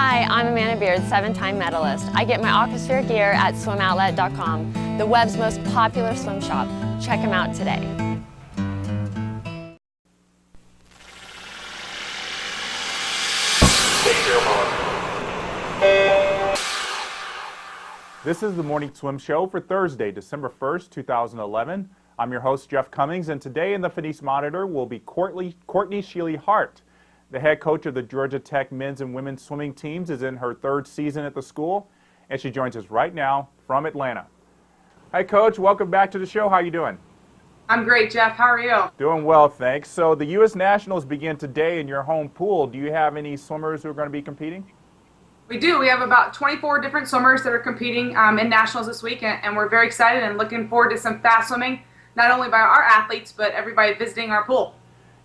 Hi, I'm Amanda Beard, 7-time medalist. I get my Aquasphere gear at swimoutlet.com, the web's most popular swim shop. Check them out today. This is the Morning Swim Show for Thursday, December 1st, 2011. I'm your host, Jeff Cummings, and today in the Finesse Monitor will be Courtney Shealy Hart. The head coach of the Georgia Tech men's and women's swimming teams is in her third season at the school, and she joins us right now from Atlanta. Hi, Coach. Welcome back to the show. How are you doing? I'm great, Jeff. How are you? Doing well, thanks. So the U.S. Nationals begin today in your home pool. Do you have any swimmers who are going to be competing? We do. We have about 24 different swimmers that are competing in nationals this week, and we're very excited and looking forward to some fast swimming, not only by our athletes, but everybody visiting our pool.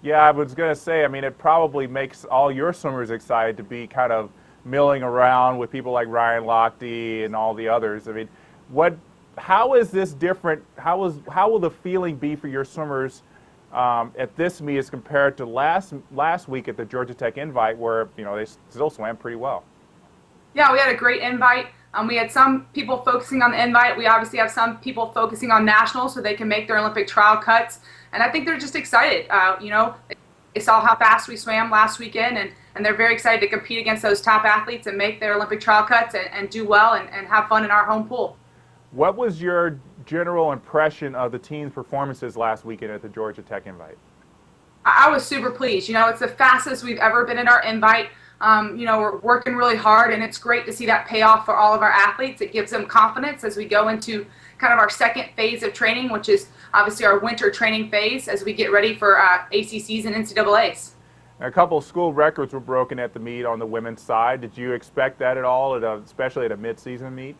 Yeah, I was going to say, I mean, it probably makes all your swimmers excited to be kind of milling around with people like Ryan Lochte and all the others. I mean, how is this different? How will the feeling be for your swimmers at this meet as compared to last week at the Georgia Tech Invite, where they still swam pretty well? Yeah, we had a great invite. We had some people focusing on the invite. We obviously have some people focusing on nationals so they can make their Olympic trial cuts. And I think they're just excited. They saw how fast we swam last weekend, and they're very excited to compete against those top athletes and make their Olympic trial cuts and do well and have fun in our home pool. What was your general impression of the team's performances last weekend at the Georgia Tech Invite? I was super pleased. It's the fastest we've ever been in our invite. We're working really hard, and it's great to see that pay off for all of our athletes. It gives them confidence as we go into kind of our second phase of training, which is obviously our winter training phase as we get ready for ACCs and NCAAs. A couple of school records were broken at the meet on the women's side. Did you expect that at all, especially at a mid-season meet?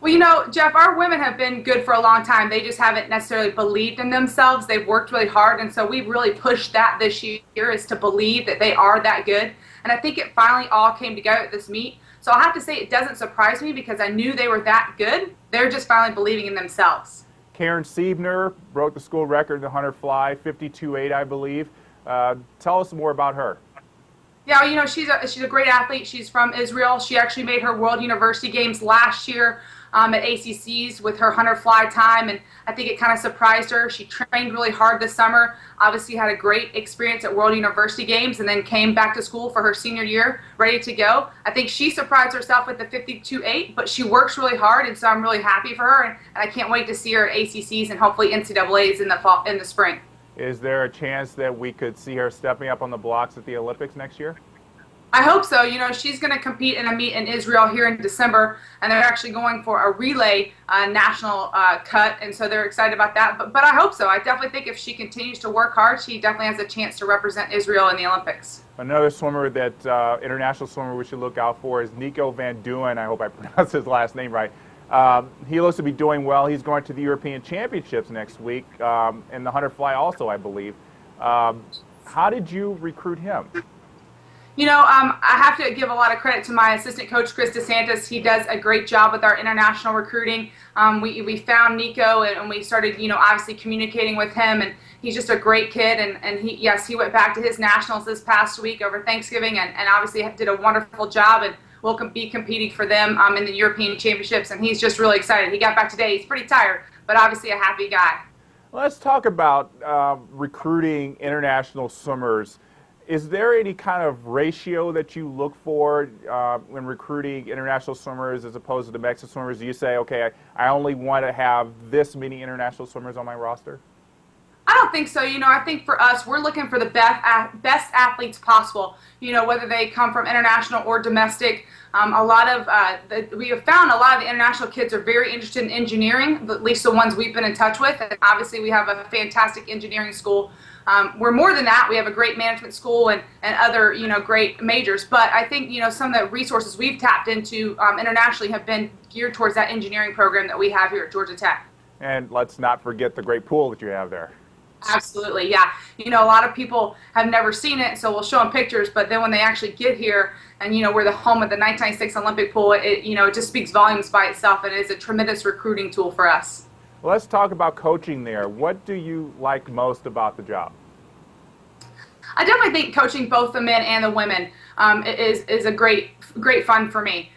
Well, Jeff, our women have been good for a long time. They just haven't necessarily believed in themselves. They've worked really hard, and so we've really pushed that this year, is to believe that they are that good. And I think it finally all came together at this meet. So I'll have to say it doesn't surprise me because I knew they were that good. They're just finally believing in themselves. Karen Siebner broke the school record in the 100 fly, 52.8, I believe. Tell us more about her. Yeah, she's a great athlete. She's from Israel. She actually made her World University Games last year at ACCs with her 100 fly time, and I think it kind of surprised her. She trained really hard this summer, obviously had a great experience at World University Games, and then came back to school for her senior year ready to go. I think she surprised herself with the 52.8, but she works really hard, and so I'm really happy for her, and I can't wait to see her at ACCs and hopefully NCAAs in the spring. Is there a chance that we could see her stepping up on the blocks at the Olympics next year? I hope so. She's going to compete in a meet in Israel here in December, and they're actually going for a relay national cut, and so they're excited about that. But I hope so. I definitely think if she continues to work hard, she definitely has a chance to represent Israel in the Olympics. Another swimmer that international swimmer we should look out for is Nico Van Doren. I hope I pronounced his last name right. He looks to be doing well. He's going to the European Championships next week in the 100 fly also, I believe. How did you recruit him? I have to give a lot of credit to my assistant coach, Chris DeSantis. He does a great job with our international recruiting. We found Nico, and we started, obviously communicating with him, and he's just a great kid. And he went back to his nationals this past week over Thanksgiving, and obviously did a wonderful job, and will be competing for them in the European Championships. And he's just really excited. He got back today. He's pretty tired, but obviously a happy guy. Let's talk about recruiting international swimmers. Is there any kind of ratio that you look for when recruiting international swimmers as opposed to domestic swimmers? Do you say, okay, I only want to have this many international swimmers on my roster? I don't think so. I think for us, we're looking for the best athletes possible, whether they come from international or domestic. We have found a lot of the international kids are very interested in engineering, at least the ones we've been in touch with. And obviously, we have a fantastic engineering school. We're more than that. We have a great management school and other, great majors. But I think, some of the resources we've tapped into internationally have been geared towards that engineering program that we have here at Georgia Tech. And let's not forget the great pool that you have there. Absolutely, yeah. A lot of people have never seen it, so we'll show them pictures, but then when they actually get here and, we're the home of the 1996 Olympic pool, it just speaks volumes by itself, and it is a tremendous recruiting tool for us. Well, let's talk about coaching there. What do you like most about the job? I definitely think coaching both the men and the women is a great fun for me.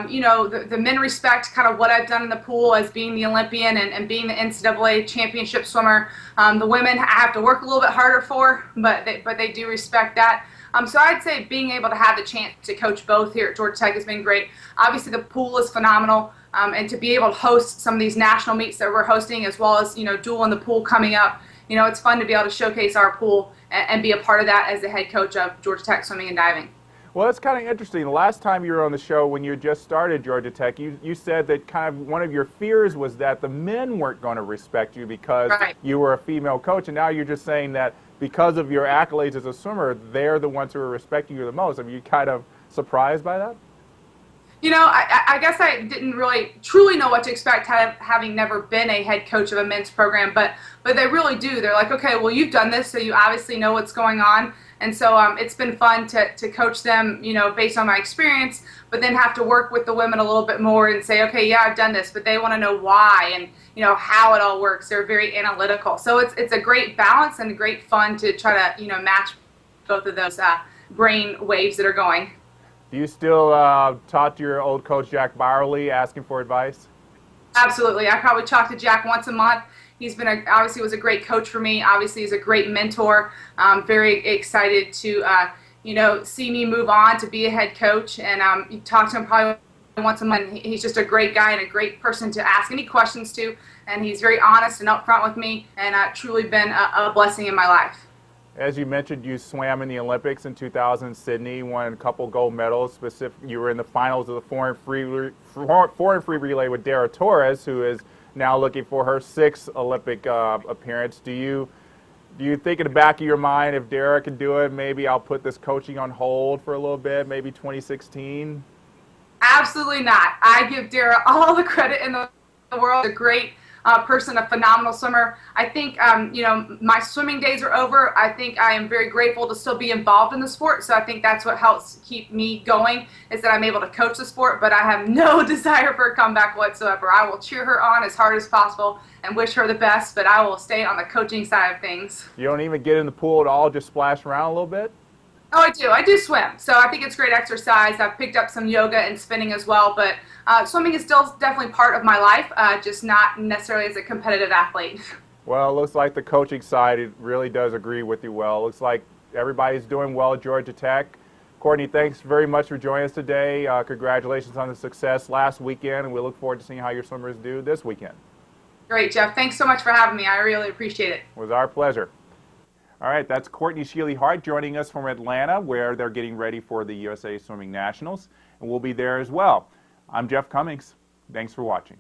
You know, the men respect kind of what I've done in the pool as being the Olympian and being the NCAA championship swimmer. The women I have to work a little bit harder for, but they do respect that. So I'd say being able to have the chance to coach both here at Georgia Tech has been great. Obviously, the pool is phenomenal, and to be able to host some of these national meets that we're hosting, as well as, you know, dual in the pool coming up, you know, it's fun to be able to showcase our pool and be a part of that as the head coach of Georgia Tech swimming and diving. Well, it's kind of interesting. The last time you were on the show, when you just started Georgia Tech, you said that kind of one of your fears was that the men weren't going to respect you because you were a female coach, and now you're just saying that because of your accolades as a swimmer, they're the ones who are respecting you the most. I mean, you kind of surprised by that? You know, I guess I didn't really truly know what to expect, having never been a head coach of a men's program, but they really do. They're like, okay, well, you've done this, so you obviously know what's going on. And so it's been fun to coach them, you know, based on my experience, but then have to work with the women a little bit more and say, okay, yeah, I've done this, but they want to know why and, you know, how it all works. They're very analytical. So it's a great balance and great fun to try to, you know, match both of those brain waves that are going. Do you still talk to your old coach, Jack Byerly, asking for advice? Absolutely. I probably talk to Jack once a month. He's been obviously was a great coach for me. Obviously, he's a great mentor. Very excited to you know, see me move on to be a head coach, and you talk to him probably once a month. He's just a great guy and a great person to ask any questions to, and he's very honest and upfront with me, and truly been a blessing in my life. As you mentioned, you swam in the Olympics in 2000 in Sydney, won a couple gold medals. You were in the finals of the foreign free relay with Dara Torres, who is now looking for her 6th Olympic appearance. Do you think in the back of your mind, if Dara can do it, maybe I'll put this coaching on hold for a little bit, maybe 2016? Absolutely not. I give Dara all the credit in the world. A great person, a phenomenal swimmer. I think, you know, my swimming days are over. I think I am very grateful to still be involved in the sport. So I think that's what helps keep me going, is that I'm able to coach the sport, but I have no desire for a comeback whatsoever. I will cheer her on as hard as possible and wish her the best, but I will stay on the coaching side of things. You don't even get in the pool at all, just splash around a little bit? Oh, I do. I do swim. So I think it's great exercise. I've picked up some yoga and spinning as well, but swimming is still definitely part of my life, just not necessarily as a competitive athlete. Well, it looks like the coaching side, it really does agree with you well. It looks like everybody's doing well at Georgia Tech. Courtney, thanks very much for joining us today. Congratulations on the success last weekend, and we look forward to seeing how your swimmers do this weekend. Great, Jeff. Thanks so much for having me. I really appreciate it. It was our pleasure. All right, that's Courtney Shealy Hart joining us from Atlanta, where they're getting ready for the USA Swimming Nationals, and we'll be there as well. I'm Jeff Cummings. Thanks for watching.